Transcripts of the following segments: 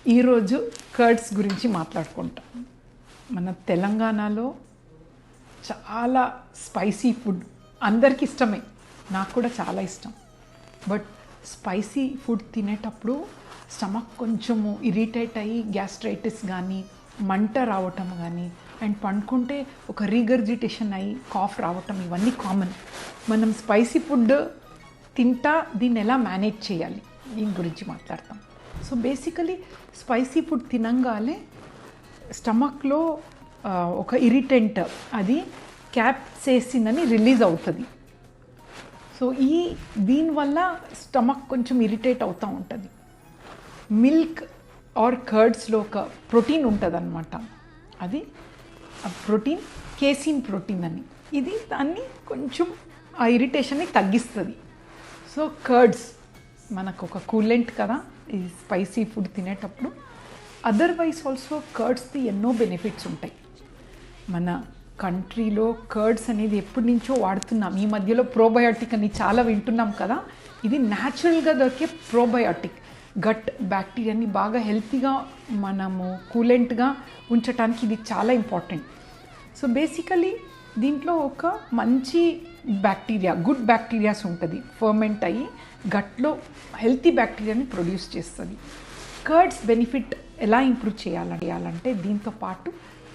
ఈరోజు కర్డ్స్ గురించి మాట్లాడుకుంటాం. మన తెలంగాణలో చాలా స్పైసీ ఫుడ్ అందరికీ ఇష్టమే, నాకు కూడా చాలా ఇష్టం. బట్ స్పైసీ ఫుడ్ తినేటప్పుడు స్టమక్ కొంచెము ఇరిటేట్ అయ్యి గ్యాస్ట్రైటిస్ కానీ మంట రావటం కానీ అండ్ పండుకుంటే ఒక రీగర్జిటేషన్ అయ్యి కాఫ్ రావటం ఇవన్నీ కామన్. మనం స్పైసీ ఫుడ్ తింటా దీన్ని ఎలా మేనేజ్ చేయాలి దీని గురించి మాట్లాడతాం. సో బేసికలీ స్పైసీ ఫుడ్ తినంగానే స్టమక్లో ఒక ఇరిటెంట్ అది క్యాప్సేసిన్ అని రిలీజ్ అవుతుంది. సో దీనివల్ల స్టమక్ కొంచెం ఇరిటేట్ అవుతూ ఉంటుంది. మిల్క్ ఆర్ కర్డ్స్లో ఒక ప్రోటీన్ ఉంటుంది అన్నమాట. అది ఆ ప్రోటీన్ కేసిన్ ప్రోటీన్ అని, ఇది దాన్ని కొంచెం ఆ ఇరిటేషన్ని తగ్గిస్తుంది. సో కర్డ్స్ మనకు ఒక కూలెంట్ కదా ఈ స్పైసీ ఫుడ్ తినేటప్పుడు. అదర్వైజ్ ఆల్సో కర్డ్స్ది ఎన్నో బెనిఫిట్స్ ఉంటాయి. మన కంట్రీలో కర్డ్స్ అనేది ఎప్పటి నుంచో వాడుతున్నాం. ఈ మధ్యలో ప్రోబయోటిక్ అని చాలా వింటున్నాం కదా. ఇది న్యాచురల్గా దొరికే ప్రోబయోటిక్. గట్ బ్యాక్టీరియాని బాగా హెల్తీగా మనము కూలెంట్గా ఉంచడానికి ఇది చాలా ఇంపార్టెంట్. సో బేసికలీ దీంట్లో ఒక మంచి బ్యాక్టీరియా, గుడ్ బ్యాక్టీరియాస్ ఉంటుంది, ఫర్మెంట్ అయ్యి గట్లో హెల్తీ బ్యాక్టీరియాని ప్రొడ్యూస్ చేస్తుంది. కర్డ్స్ బెనిఫిట్ ఎలా ఇంప్రూవ్ చేయాలంటే దీంతో పాటు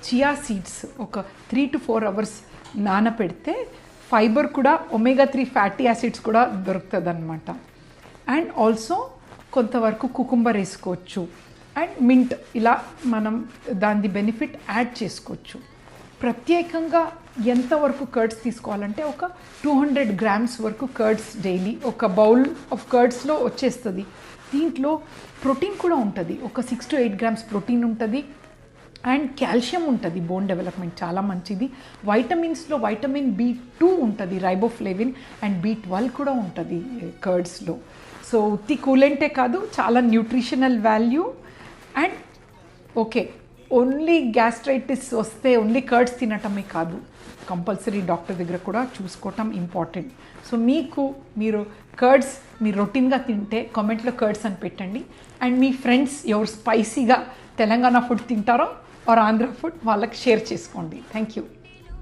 చియా సీడ్స్ ఒక 3 to 4 hours నానపెడితే ఫైబర్ కూడా ఒమేగా 3 ఫ్యాటీ యాసిడ్స్ కూడా దొరుకుతుంది అన్నమాట. అండ్ ఆల్సో కొంతవరకు కుకుంబర్ వేసుకోవచ్చు అండ్ మింట్, ఇలా మనం దాని బెనిఫిట్ యాడ్ చేసుకోవచ్చు. ప్రత్యేకంగా ఎంతవరకు కర్డ్స్ తీసుకోవాలంటే ఒక 200 grams వరకు కర్డ్స్ డైలీ ఒక బౌల్ ఆఫ్ కర్డ్స్లో వచ్చేస్తుంది. దీంట్లో ప్రోటీన్ కూడా ఉంటుంది, ఒక 6 to 8 grams ప్రోటీన్ ఉంటుంది అండ్ కాల్షియం ఉంటుంది, బోన్ డెవలప్మెంట్ చాలా మంచిది. వైటమిన్స్లో వైటమిన్ B2 ఉంటుంది, రైబోఫ్లేవిన్, అండ్ B12 కూడా ఉంటుంది కర్డ్స్లో. సో ఉత్తి కూలెంటే కాదు, చాలా nutritional value. And okay, only gastritis వస్తే ఓన్లీ కర్డ్స్ తినటమే కాదు, కంపల్సరీ డాక్టర్ దగ్గర కూడా చూసుకోవటం ఇంపార్టెంట్. సో మీరు కర్డ్స్ మీరు రొటీన్గా తింటే కామెంట్లో కర్డ్స్ అని పెట్టండి. అండ్ మీ ఫ్రెండ్స్ ఎవరు స్పైసీగా తెలంగాణ ఫుడ్ తింటారో ఆర్ ఆంధ్ర ఫుడ్ వాళ్ళకి షేర్ చేసుకోండి. Thank you.